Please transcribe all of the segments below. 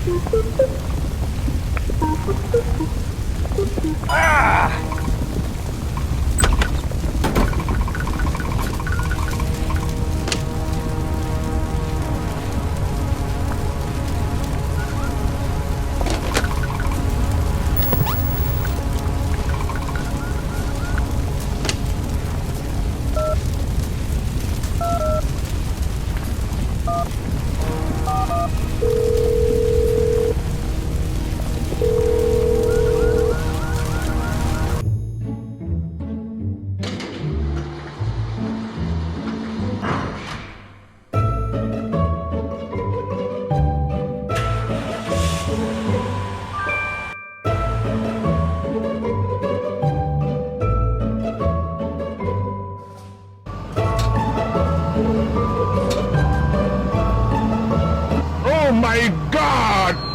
Oh my God!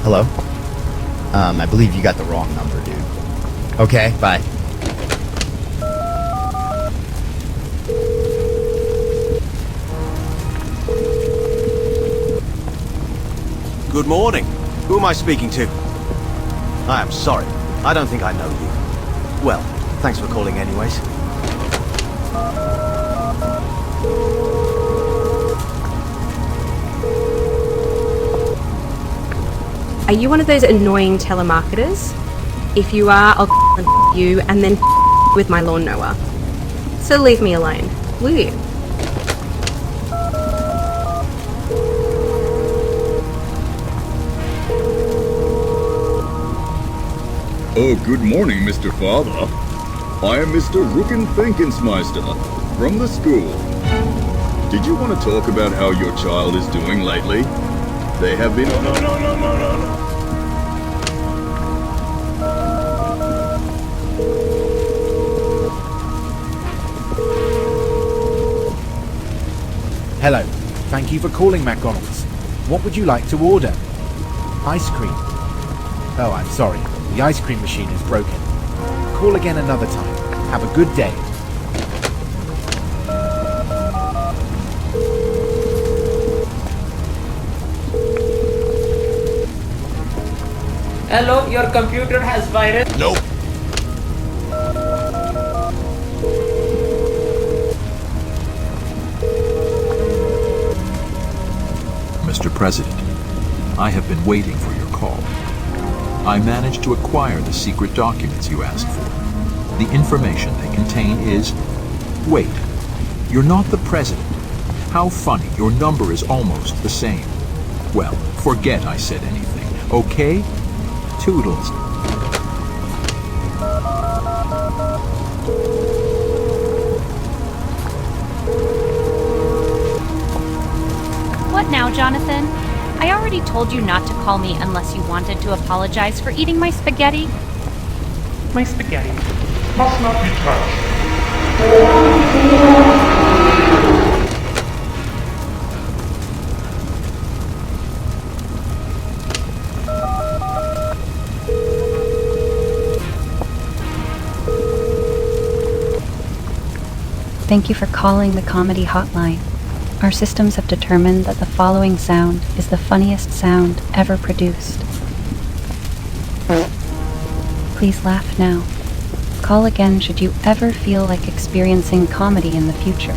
Hello? I believe you got the wrong number, dude. Okay, bye. Good morning. Who am I speaking to? I am sorry. I don't think I know you. Well, thanks for calling anyways. Are you one of those annoying telemarketers? If you are, I'll you and then with my lawnmower. So leave me alone, will you? Oh, good morning, Mr. Father. I am Mr. Rucken Fenkensmeister from the school. Did you want to talk about how your child is doing lately? They have been... No. Hello. Thank you for calling McDonald's. What would you like to order? Ice cream. Oh, I'm sorry. The ice cream machine is broken. Call again another time. Have a good day. Hello, your computer has virus. Nope. Mr. President, I have been waiting for your call. I managed to acquire the secret documents you asked for. The information they contain is... Wait, you're not the president. How funny, your number is almost the same. Well, forget I said anything, okay? Toodles. What now, Jonathan? I already told you not to call me unless you wanted to apologize for eating my spaghetti. My spaghetti must not be touched. Thank you for calling the comedy hotline. Our systems have determined that the following sound is the funniest sound ever produced. Please laugh now. Call again should you ever feel like experiencing comedy in the future.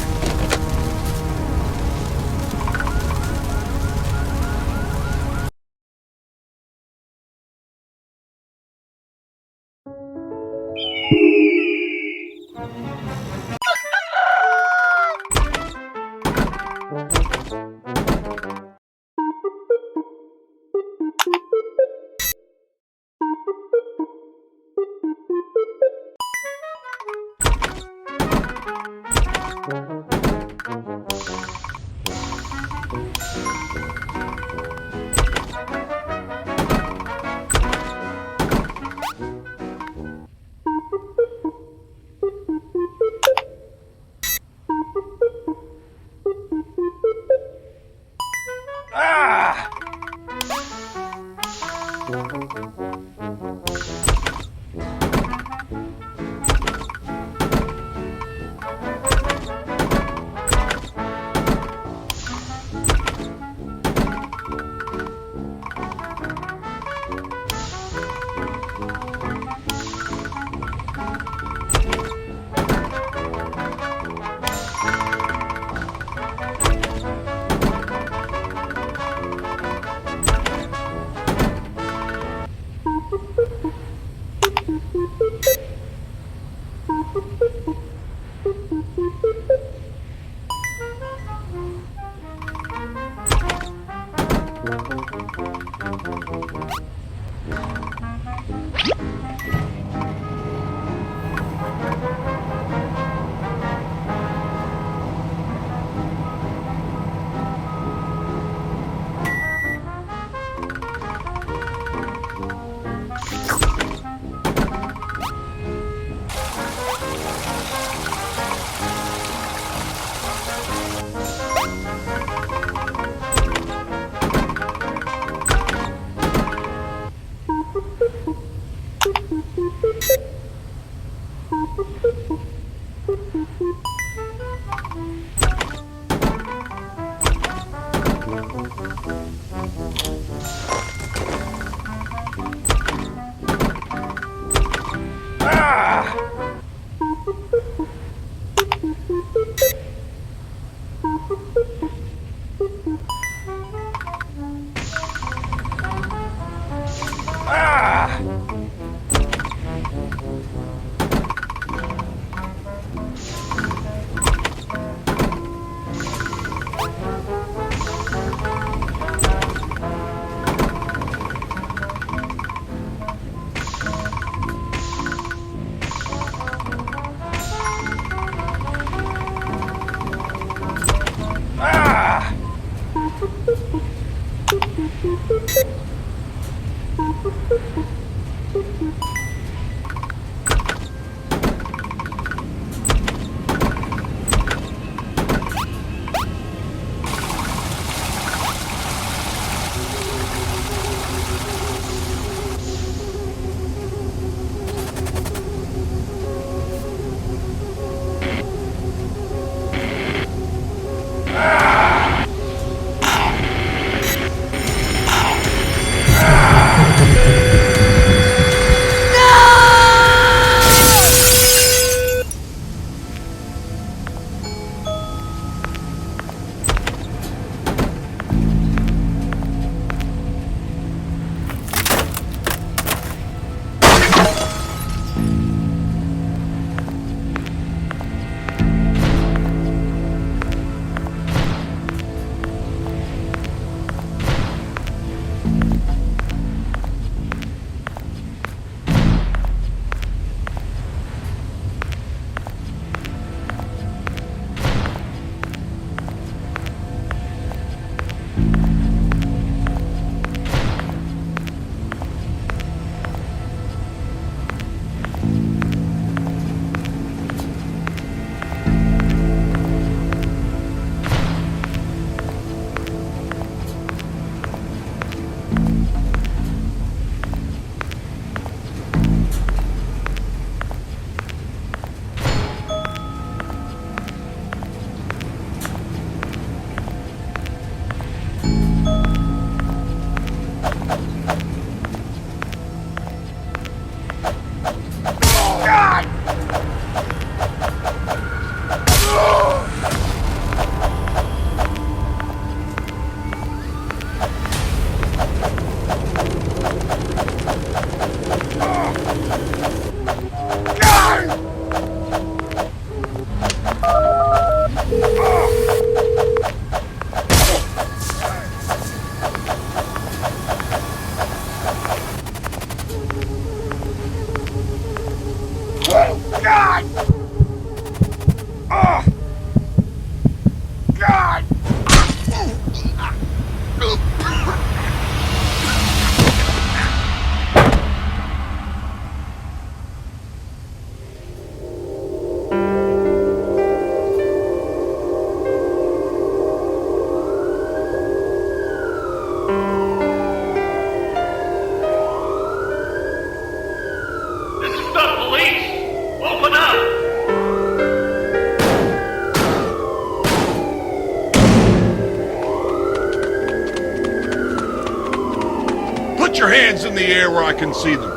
Put your hands in the air where I can see them.